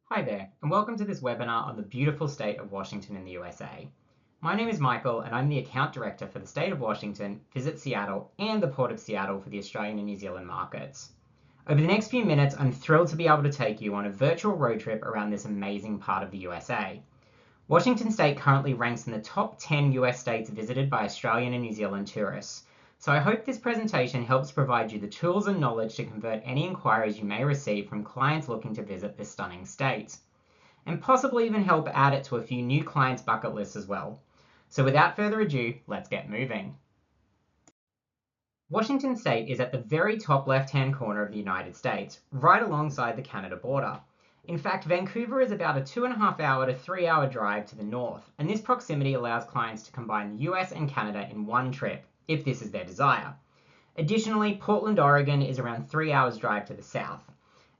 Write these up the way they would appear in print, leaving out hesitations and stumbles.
Hi there, and welcome to this webinar on the beautiful state of Washington in the USA. My name is Michael, and I'm the Account Director for the State of Washington, Visit Seattle, and the Port of Seattle for the Australian and New Zealand markets. Over the next few minutes, I'm thrilled to be able to take you on a virtual road trip around this amazing part of the USA. Washington State currently ranks in the top 10 US states visited by Australian and New Zealand tourists, so I hope this presentation helps provide you the tools and knowledge to convert any inquiries you may receive from clients looking to visit this stunning state, and possibly even help add it to a few new clients' bucket lists as well. So without further ado, let's get moving. Washington State is at the very top left-hand corner of the United States, right alongside the Canada border. In fact, Vancouver is about a 2.5 hour to 3 hour drive to the north, and this proximity allows clients to combine the US and Canada in one trip, if this is their desire. Additionally, Portland, Oregon is around 3 hours drive to the south.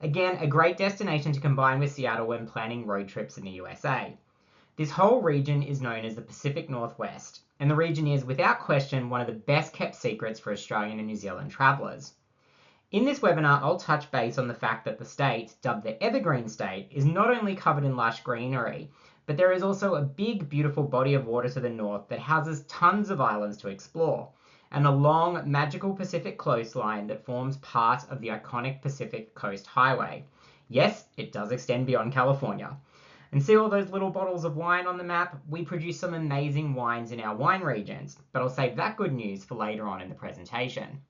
Again, a great destination to combine with Seattle when planning road trips in the USA. This whole region is known as the Pacific Northwest, and the region is, without question, one of the best kept secrets for Australian and New Zealand travellers. In this webinar, I'll touch base on the fact that the state, dubbed the Evergreen State, is not only covered in lush greenery, but there is also a big, beautiful body of water to the north that houses tons of islands to explore, and a long, magical Pacific coastline that forms part of the iconic Pacific Coast Highway. Yes, it does extend beyond California. And see all those little bottles of wine on the map? We produce some amazing wines in our wine regions, but I'll save that good news for later on in the presentation.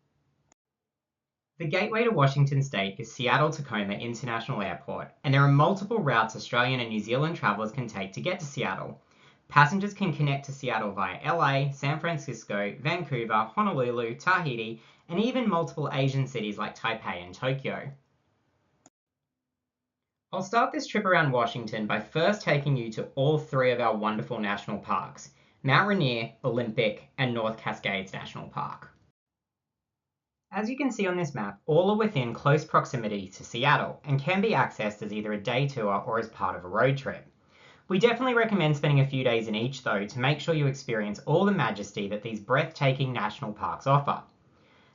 The gateway to Washington State is Seattle-Tacoma International Airport, and there are multiple routes Australian and New Zealand travellers can take to get to Seattle. Passengers can connect to Seattle via LA, San Francisco, Vancouver, Honolulu, Tahiti, and even multiple Asian cities like Taipei and Tokyo. I'll start this trip around Washington by first taking you to all three of our wonderful national parks, Mount Rainier, Olympic, and North Cascades National Park. As you can see on this map, all are within close proximity to Seattle and can be accessed as either a day tour or as part of a road trip. We definitely recommend spending a few days in each though to make sure you experience all the majesty that these breathtaking national parks offer.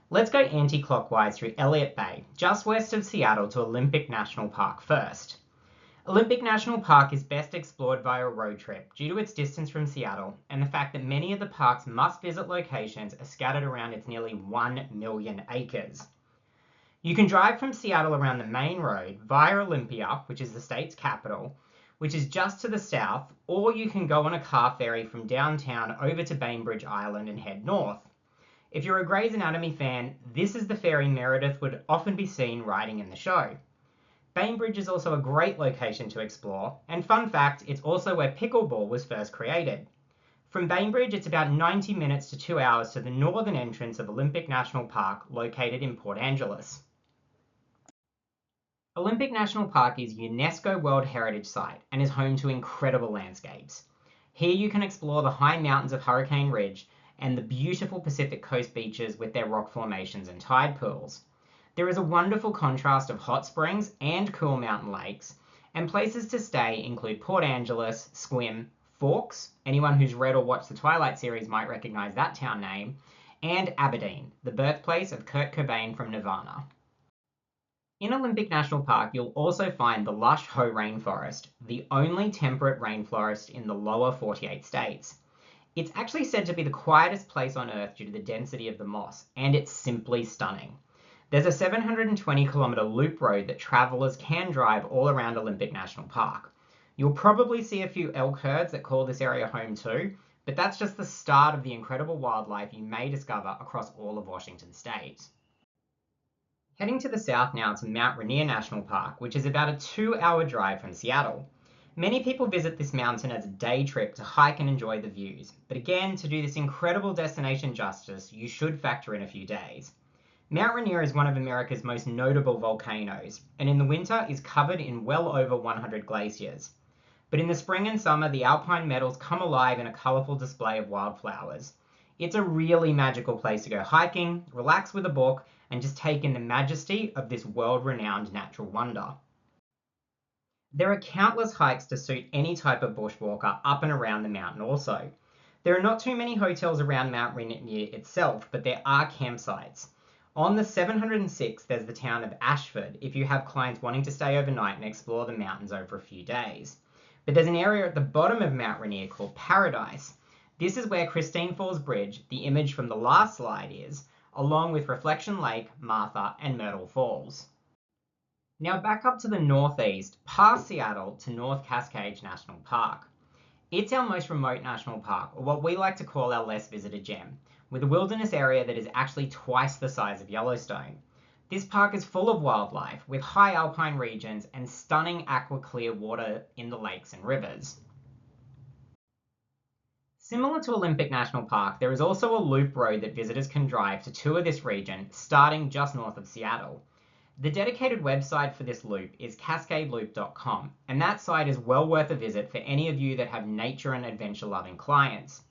Let's go anti-clockwise through Elliott Bay, just west of Seattle, to Olympic National Park first. Olympic National Park is best explored via a road trip due to its distance from Seattle and the fact that many of the park's must-visit locations are scattered around its nearly 1 million acres. You can drive from Seattle around the main road via Olympia, which is the state's capital, which is just to the south, or you can go on a car ferry from downtown over to Bainbridge Island and head north. If you're a Grey's Anatomy fan, this is the ferry Meredith would often be seen riding in the show. Bainbridge is also a great location to explore, and fun fact, it's also where pickleball was first created. From Bainbridge, it's about 90 minutes to 2 hours to the northern entrance of Olympic National Park, located in Port Angeles. Olympic National Park is a UNESCO World Heritage Site and is home to incredible landscapes. Here you can explore the high mountains of Hurricane Ridge and the beautiful Pacific Coast beaches with their rock formations and tide pools. There is a wonderful contrast of hot springs and cool mountain lakes, and places to stay include Port Angeles, Sequim, Forks, anyone who's read or watched the Twilight series might recognize that town name, and Aberdeen, the birthplace of Kurt Cobain from Nirvana. In Olympic National Park, you'll also find the lush Hoh rainforest, the only temperate rainforest in the lower 48 states. It's actually said to be the quietest place on Earth due to the density of the moss, and it's simply stunning. There's a 720-kilometer loop road that travelers can drive all around Olympic National Park. You'll probably see a few elk herds that call this area home too, but that's just the start of the incredible wildlife you may discover across all of Washington State. Heading to the south now to Mount Rainier National Park, which is about a 2-hour drive from Seattle. Many people visit this mountain as a day trip to hike and enjoy the views, but again, to do this incredible destination justice, you should factor in a few days. Mount Rainier is one of America's most notable volcanoes, and in the winter is covered in well over 100 glaciers. But in the spring and summer, the alpine meadows come alive in a colourful display of wildflowers. It's a really magical place to go hiking, relax with a book, and just take in the majesty of this world-renowned natural wonder. There are countless hikes to suit any type of bushwalker up and around the mountain also. There are not too many hotels around Mount Rainier itself, but there are campsites. On the 706, there's the town of Ashford if you have clients wanting to stay overnight and explore the mountains over a few days. But there's an area at the bottom of Mount Rainier called Paradise. This is where Christine Falls Bridge, the image from the last slide, is, along with Reflection Lake, Martha, and Myrtle Falls. Now back up to the northeast, past Seattle to North Cascades National Park. It's our most remote national park, or what we like to call our less visited gem, with a wilderness area that is actually twice the size of Yellowstone. This park is full of wildlife, with high alpine regions and stunning aqua clear water in the lakes and rivers. Similar to Olympic National Park, there is also a loop road that visitors can drive to tour this region, starting just north of Seattle. The dedicated website for this loop is cascadeloop.com, and that site is well worth a visit for any of you that have nature and adventure loving clients.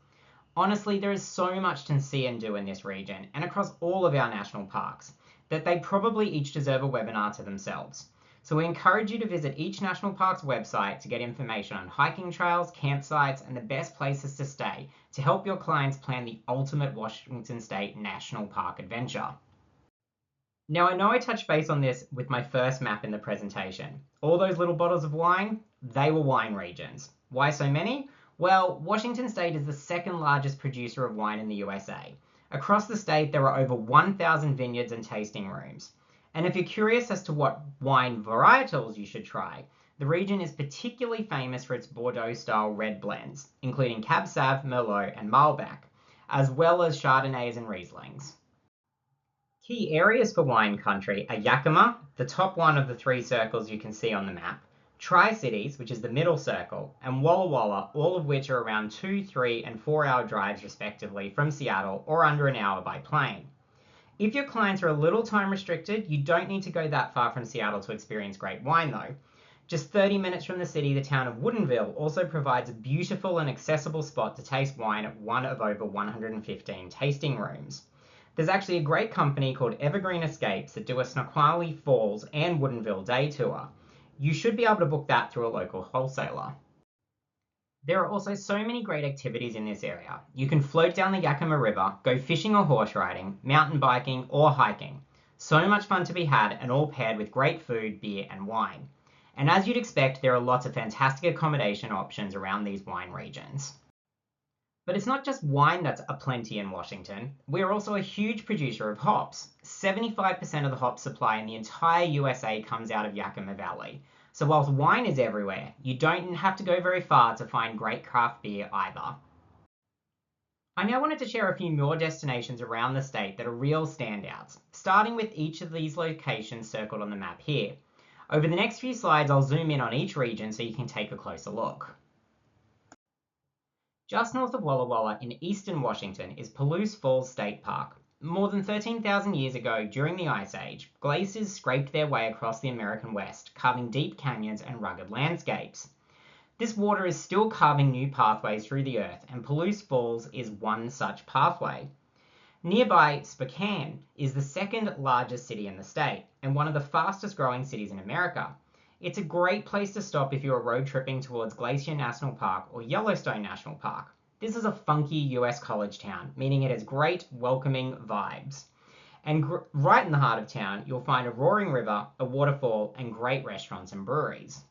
Honestly, there is so much to see and do in this region, and across all of our national parks, that they probably each deserve a webinar to themselves. So we encourage you to visit each national park's website to get information on hiking trails, campsites, and the best places to stay to help your clients plan the ultimate Washington State National Park adventure. Now, I know I touched base on this with my first map in the presentation. All those little bottles of wine, they were wine regions. Why so many? Well, Washington State is the second largest producer of wine in the USA. Across the state, there are over 1,000 vineyards and tasting rooms. And if you're curious as to what wine varietals you should try, the region is particularly famous for its Bordeaux-style red blends, including Cab Sav, Merlot, and Malbec, as well as Chardonnays and Rieslings. Key areas for wine country are Yakima, the top one of the three circles you can see on the map, Tri-Cities, which is the middle circle, and Walla Walla, all of which are around 2, 3, and 4 hour drives respectively from Seattle, or under an hour by plane. If your clients are a little time restricted, you don't need to go that far from Seattle to experience great wine though. Just 30 minutes from the city, the town of Woodinville also provides a beautiful and accessible spot to taste wine at one of over 115 tasting rooms. There's actually a great company called Evergreen Escapes that do a Snoqualmie Falls and Woodinville day tour. You should be able to book that through a local wholesaler. There are also so many great activities in this area. You can float down the Yakima River, go fishing or horse riding, mountain biking, or hiking. So much fun to be had, and all paired with great food, beer, and wine. And as you'd expect, there are lots of fantastic accommodation options around these wine regions. But it's not just wine that's aplenty in Washington. We are also a huge producer of hops. 75% of the hop supply in the entire USA comes out of Yakima Valley. So whilst wine is everywhere, you don't have to go very far to find great craft beer either. I now wanted to share a few more destinations around the state that are real standouts, starting with each of these locations circled on the map here. Over the next few slides, I'll zoom in on each region so you can take a closer look. Just north of Walla Walla in eastern Washington is Palouse Falls State Park. More than 13,000 years ago, during the Ice Age, glaciers scraped their way across the American West, carving deep canyons and rugged landscapes. This water is still carving new pathways through the earth, and Palouse Falls is one such pathway. Nearby, Spokane is the second largest city in the state, and one of the fastest growing cities in America. It's a great place to stop if you're road tripping towards Glacier National Park or Yellowstone National Park. This is a funky US college town, meaning it has great, welcoming vibes. And right in the heart of town, you'll find a roaring river, a waterfall, and great restaurants and breweries.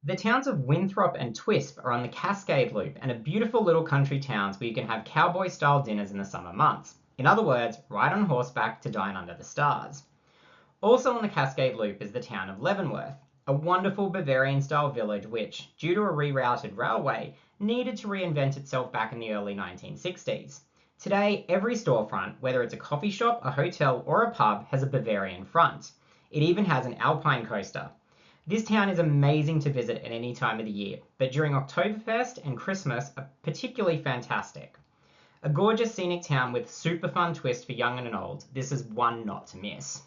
The towns of Winthrop and Twisp are on the Cascade Loop and are beautiful little country towns where you can have cowboy-style dinners in the summer months. In other words, ride on horseback to dine under the stars. Also on the Cascade Loop is the town of Leavenworth, a wonderful Bavarian-style village which, due to a rerouted railway, needed to reinvent itself back in the early 1960s. Today, every storefront, whether it's a coffee shop, a hotel, or a pub, has a Bavarian front. It even has an alpine coaster. This town is amazing to visit at any time of the year, but during Oktoberfest and Christmas are particularly fantastic. A gorgeous scenic town with super fun twist for young and old, this is one not to miss.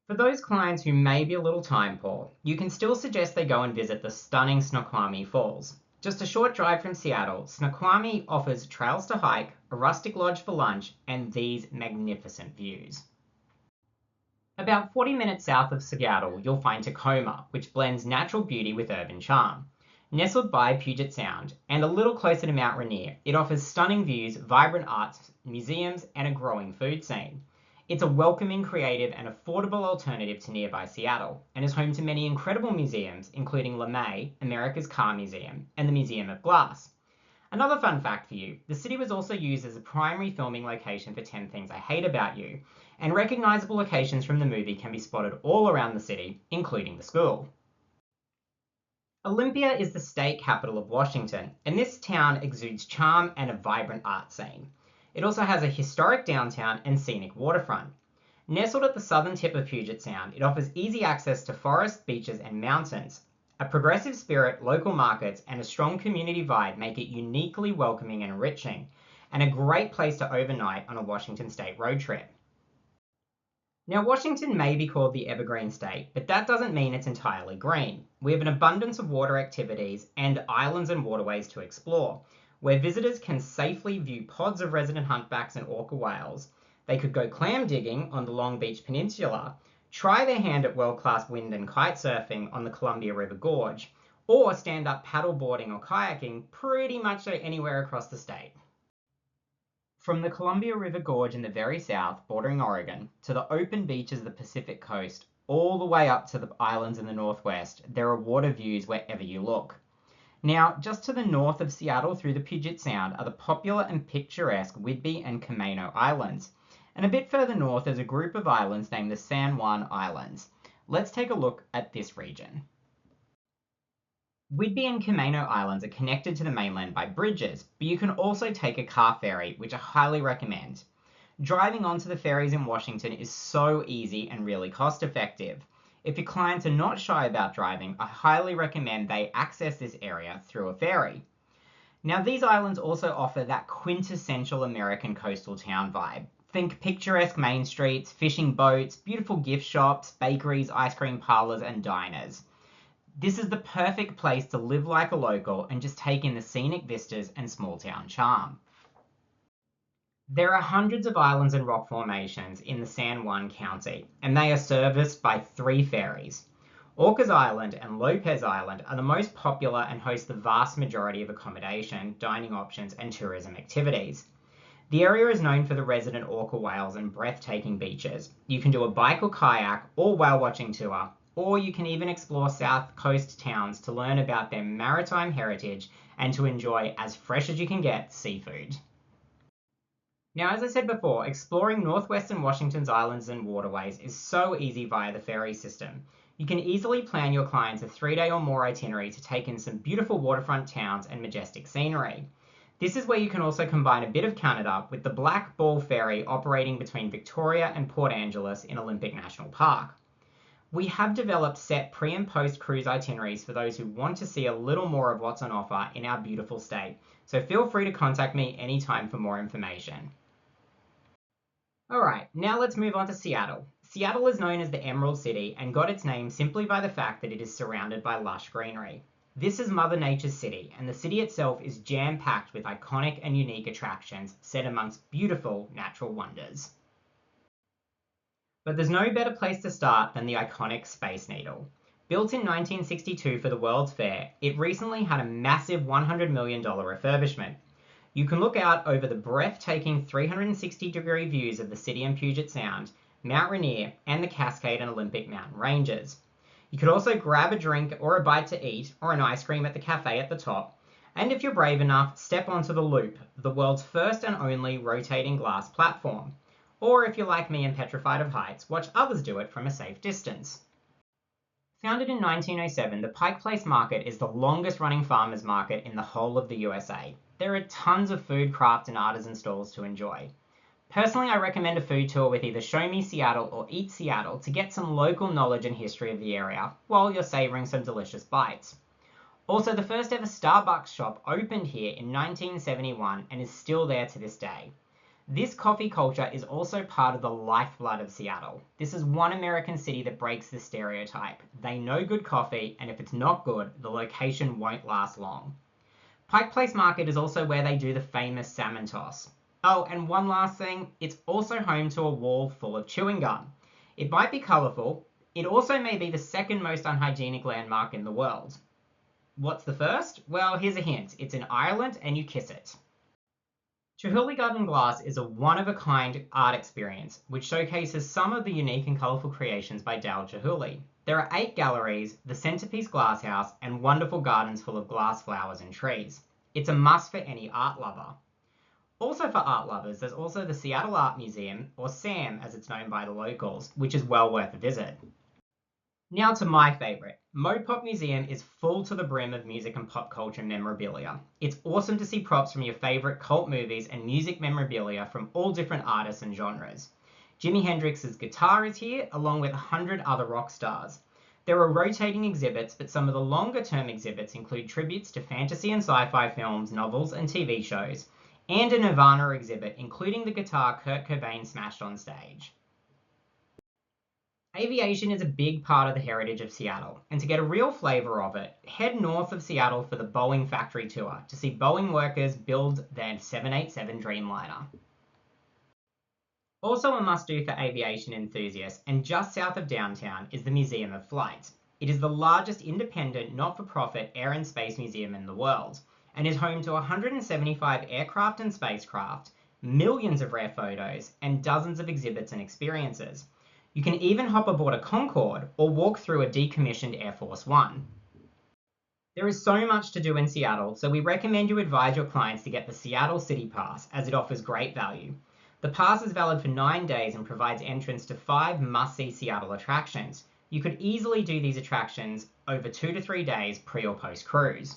For those clients who may be a little time poor, you can still suggest they go and visit the stunning Snoqualmie Falls. Just a short drive from Seattle, Snoqualmie offers trails to hike, a rustic lodge for lunch, and these magnificent views. About 40 minutes south of Seattle, you'll find Tacoma, which blends natural beauty with urban charm. Nestled by Puget Sound and a little closer to Mount Rainier, it offers stunning views, vibrant arts, museums, and a growing food scene. It's a welcoming, creative, and affordable alternative to nearby Seattle, and is home to many incredible museums, including LeMay, America's Car Museum, and the Museum of Glass. Another fun fact for you, the city was also used as a primary filming location for 10 Things I Hate About You, and recognizable locations from the movie can be spotted all around the city, including the school. Olympia is the state capital of Washington, and this town exudes charm and a vibrant art scene. It also has a historic downtown and scenic waterfront. Nestled at the southern tip of Puget Sound, it offers easy access to forests, beaches, and mountains. A progressive spirit, local markets, and a strong community vibe make it uniquely welcoming and enriching, and a great place to overnight on a Washington state road trip. Now, Washington may be called the Evergreen state, but that doesn't mean it's entirely green. We have an abundance of water activities and islands and waterways to explore, where visitors can safely view pods of resident humpbacks and orca whales. They could go clam digging on the Long Beach Peninsula, try their hand at world-class wind and kite surfing on the Columbia River Gorge, or stand up paddle boarding or kayaking pretty much anywhere across the state. From the Columbia River Gorge in the very south, bordering Oregon, to the open beaches of the Pacific coast, all the way up to the islands in the northwest, there are water views wherever you look. Now, just to the north of Seattle through the Puget Sound are the popular and picturesque Whidbey and Camano Islands. And a bit further north is a group of islands named the San Juan Islands. Let's take a look at this region. Whidbey and Camano Islands are connected to the mainland by bridges, but you can also take a car ferry, which I highly recommend. Driving onto the ferries in Washington is so easy and really cost effective. If your clients are not shy about driving, I highly recommend they access this area through a ferry. Now, these islands also offer that quintessential American coastal town vibe. Think picturesque main streets, fishing boats, beautiful gift shops, bakeries, ice cream parlors, and diners. This is the perfect place to live like a local and just take in the scenic vistas and small town charm. There are hundreds of islands and rock formations in the San Juan County, and they are serviced by 3 ferries. Orcas Island and Lopez Island are the most popular and host the vast majority of accommodation, dining options, and tourism activities. The area is known for the resident orca whales and breathtaking beaches. You can do a bike or kayak or whale watching tour, or you can even explore South Coast towns to learn about their maritime heritage and to enjoy, as fresh as you can get, seafood. Now, as I said before, exploring northwestern Washington's islands and waterways is so easy via the ferry system. You can easily plan your clients a 3-day or more itinerary to take in some beautiful waterfront towns and majestic scenery. This is where you can also combine a bit of Canada with the Black Ball Ferry operating between Victoria and Port Angeles in Olympic National Park. We have developed set pre- and post-cruise itineraries for those who want to see a little more of what's on offer in our beautiful state, so feel free to contact me anytime for more information. Alright, now let's move on to Seattle. Seattle is known as the Emerald City and got its name simply by the fact that it is surrounded by lush greenery. This is Mother Nature's city, and the city itself is jam-packed with iconic and unique attractions set amongst beautiful natural wonders. But there's no better place to start than the iconic Space Needle. Built in 1962 for the World's Fair, it recently had a massive $100 million refurbishment. You can look out over the breathtaking 360-degree views of the city and Puget Sound, Mount Rainier, and the Cascade and Olympic mountain ranges. You could also grab a drink or a bite to eat, or an ice cream at the cafe at the top, and if you're brave enough, step onto the Loop, the world's first and only rotating glass platform. Or if you're like me and petrified of heights, watch others do it from a safe distance. Founded in 1907, the Pike Place Market is the longest running farmers market in the whole of the USA. There are tons of food, craft, and artisan stalls to enjoy. Personally, I recommend a food tour with either Show Me Seattle or Eat Seattle to get some local knowledge and history of the area, while you're savouring some delicious bites. Also, the first ever Starbucks shop opened here in 1971 and is still there to this day. This coffee culture is also part of the lifeblood of Seattle. This is one American city that breaks the stereotype. They know good coffee, and if it's not good, the location won't last long. Pike Place Market is also where they do the famous salmon toss. Oh, and one last thing, it's also home to a wall full of chewing gum. It might be colourful, it also may be the second most unhygienic landmark in the world. What's the first? Well, here's a hint. It's in Ireland and you kiss it. Chihuly Garden Glass is a one-of-a-kind art experience which showcases some of the unique and colourful creations by Dale Chihuly. There are 8 galleries, the centerpiece glasshouse, and wonderful gardens full of glass flowers and trees. It's a must for any art lover. Also for art lovers, there's also the Seattle Art Museum, or SAM as it's known by the locals, which is well worth a visit. Now to my favourite. Mopop Museum is full to the brim of music and pop culture memorabilia. It's awesome to see props from your favourite cult movies and music memorabilia from all different artists and genres. Jimi Hendrix's guitar is here, along with 100 other rock stars. There are rotating exhibits, but some of the longer term exhibits include tributes to fantasy and sci-fi films, novels, and TV shows, and a Nirvana exhibit including the guitar Kurt Cobain smashed on stage. Aviation is a big part of the heritage of Seattle, and to get a real flavour of it, head north of Seattle for the Boeing factory tour to see Boeing workers build their 787 Dreamliner. Also a must-do for aviation enthusiasts, and just south of downtown, is the Museum of Flight. It is the largest independent, not-for-profit air and space museum in the world, and is home to 175 aircraft and spacecraft, millions of rare photos, and dozens of exhibits and experiences. You can even hop aboard a Concorde or walk through a decommissioned Air Force One. There is so much to do in Seattle, so we recommend you advise your clients to get the Seattle City Pass, as it offers great value. The pass is valid for 9 days and provides entrance to 5 must-see Seattle attractions. You could easily do these attractions over 2 to 3 days pre or post cruise.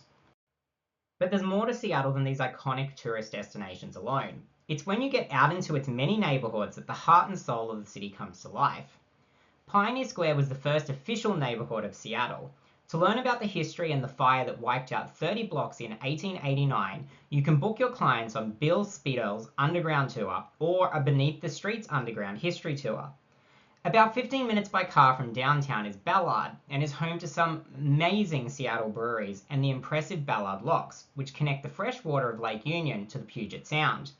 But there's more to Seattle than these iconic tourist destinations alone. It's when you get out into its many neighbourhoods that the heart and soul of the city comes to life. Pioneer Square was the first official neighbourhood of Seattle. To learn about the history and the fire that wiped out 30 blocks in 1889, you can book your clients on Bill Spiedel's Underground Tour or a Beneath the Streets Underground History Tour. About 15 minutes by car from downtown is Ballard, and is home to some amazing Seattle breweries and the impressive Ballard Locks, which connect the fresh water of Lake Union to the Puget Sound.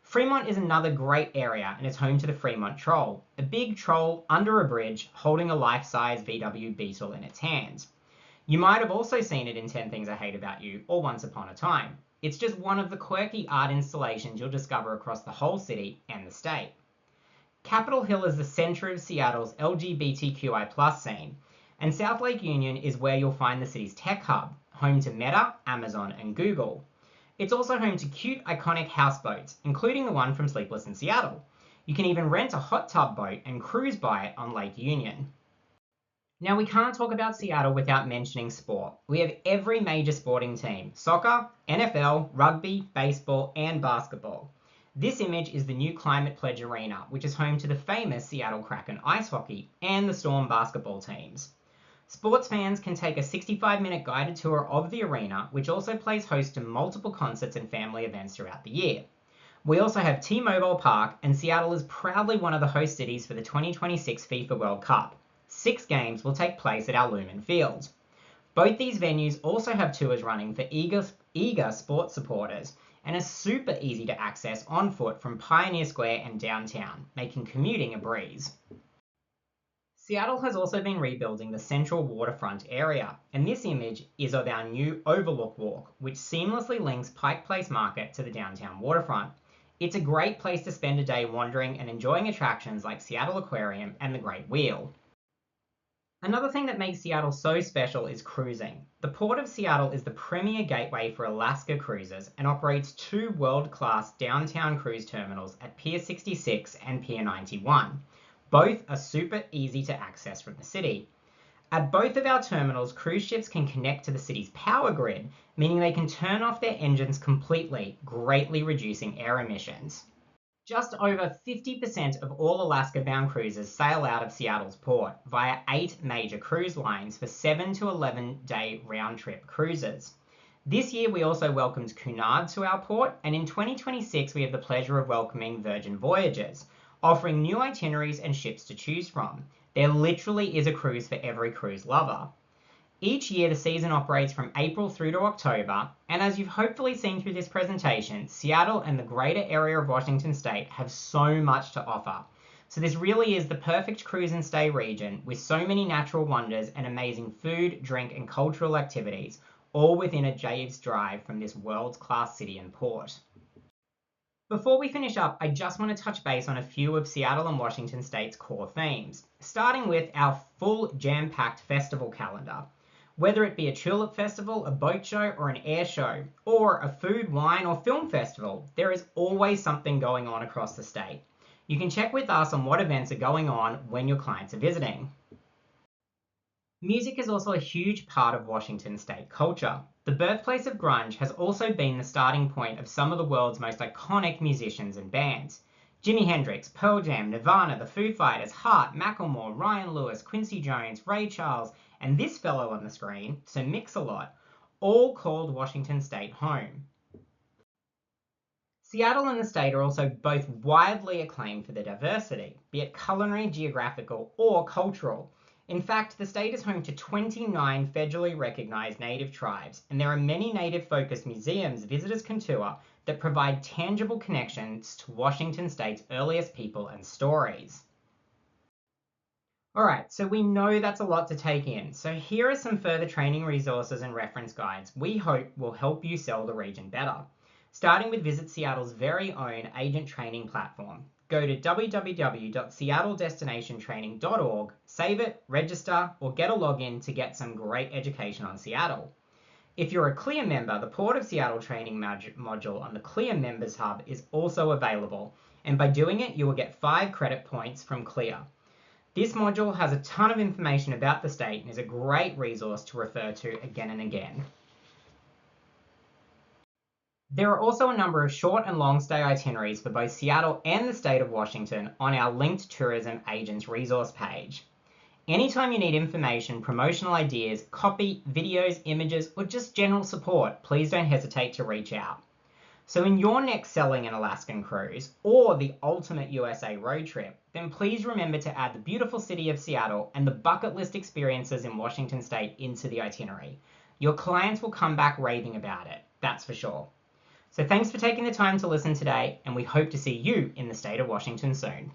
Fremont is another great area and is home to the Fremont Troll, a big troll under a bridge holding a life-size VW Beetle in its hands. You might have also seen it in 10 Things I Hate About You or Once Upon a Time. It's just one of the quirky art installations you'll discover across the whole city and the state. Capitol Hill is the centre of Seattle's LGBTQI+ scene, and South Lake Union is where you'll find the city's tech hub, home to Meta, Amazon, and Google. It's also home to cute, iconic houseboats, including the one from Sleepless in Seattle. You can even rent a hot tub boat and cruise by it on Lake Union. Now, we can't talk about Seattle without mentioning sport. We have every major sporting team: soccer, NFL, rugby, baseball, and basketball. This image is the new Climate Pledge Arena, which is home to the famous Seattle Kraken ice hockey and the Storm basketball teams. Sports fans can take a 65-minute guided tour of the arena, which also plays host to multiple concerts and family events throughout the year. We also have T-Mobile Park, and Seattle is proudly one of the host cities for the 2026 FIFA World Cup. 6 games will take place at our Lumen Field. Both these venues also have tours running for eager sports supporters, and are super easy to access on foot from Pioneer Square and downtown, making commuting a breeze. Seattle has also been rebuilding the central waterfront area, and this image is of our new Overlook Walk, which seamlessly links Pike Place Market to the downtown waterfront. It's a great place to spend a day wandering and enjoying attractions like Seattle Aquarium and the Great Wheel. Another thing that makes Seattle so special is cruising. The Port of Seattle is the premier gateway for Alaska cruises and operates 2 world-class downtown cruise terminals at Pier 66 and Pier 91. Both are super easy to access from the city. At both of our terminals, cruise ships can connect to the city's power grid, meaning they can turn off their engines completely, greatly reducing air emissions. Just over 50% of all Alaska-bound cruises sail out of Seattle's port via 8 major cruise lines for 7 to 11-day round-trip cruises. This year we also welcomed Cunard to our port, and in 2026 we have the pleasure of welcoming Virgin Voyages, offering new itineraries and ships to choose from. There literally is a cruise for every cruise lover. Each year the season operates from April through to October, and as you've hopefully seen through this presentation, Seattle and the greater area of Washington State have so much to offer. So this really is the perfect cruise and stay region with so many natural wonders and amazing food, drink, and cultural activities, all within a day's drive from this world-class city and port. Before we finish up, I just want to touch base on a few of Seattle and Washington State's core themes, starting with our full jam-packed festival calendar. Whether it be a tulip festival, a boat show, or an air show, or a food, wine, or film festival, there is always something going on across the state. You can check with us on what events are going on when your clients are visiting. Music is also a huge part of Washington State culture. The birthplace of grunge has also been the starting point of some of the world's most iconic musicians and bands. Jimi Hendrix, Pearl Jam, Nirvana, the Foo Fighters, Heart, Macklemore, Ryan Lewis, Quincy Jones, Ray Charles, and this fellow on the screen, Sir Mix-a-Lot, all called Washington State home. Seattle and the state are also both widely acclaimed for their diversity, be it culinary, geographical, or cultural. In fact, the state is home to 29 federally recognized native tribes, and there are many native-focused museums visitors can tour that provide tangible connections to Washington State's earliest people and stories. Alright, so we know that's a lot to take in, so here are some further training resources and reference guides we hope will help you sell the region better. Starting with Visit Seattle's very own agent training platform. Go to www.seattledestinationtraining.org, save it, register, or get a login to get some great education on Seattle. If you're a CLEAR member, the Port of Seattle training module on the CLEAR Members Hub is also available, and by doing it, you will get 5 credit points from CLEAR. This module has a ton of information about the state and is a great resource to refer to again and again. There are also a number of short and long stay itineraries for both Seattle and the state of Washington on our linked tourism agents resource page. Anytime you need information, promotional ideas, copy, videos, images, or just general support, please don't hesitate to reach out. So in your next selling an Alaskan cruise or the ultimate USA road trip, then please remember to add the beautiful city of Seattle and the bucket list experiences in Washington State into the itinerary. Your clients will come back raving about it, that's for sure. So thanks for taking the time to listen today, and we hope to see you in the state of Washington soon.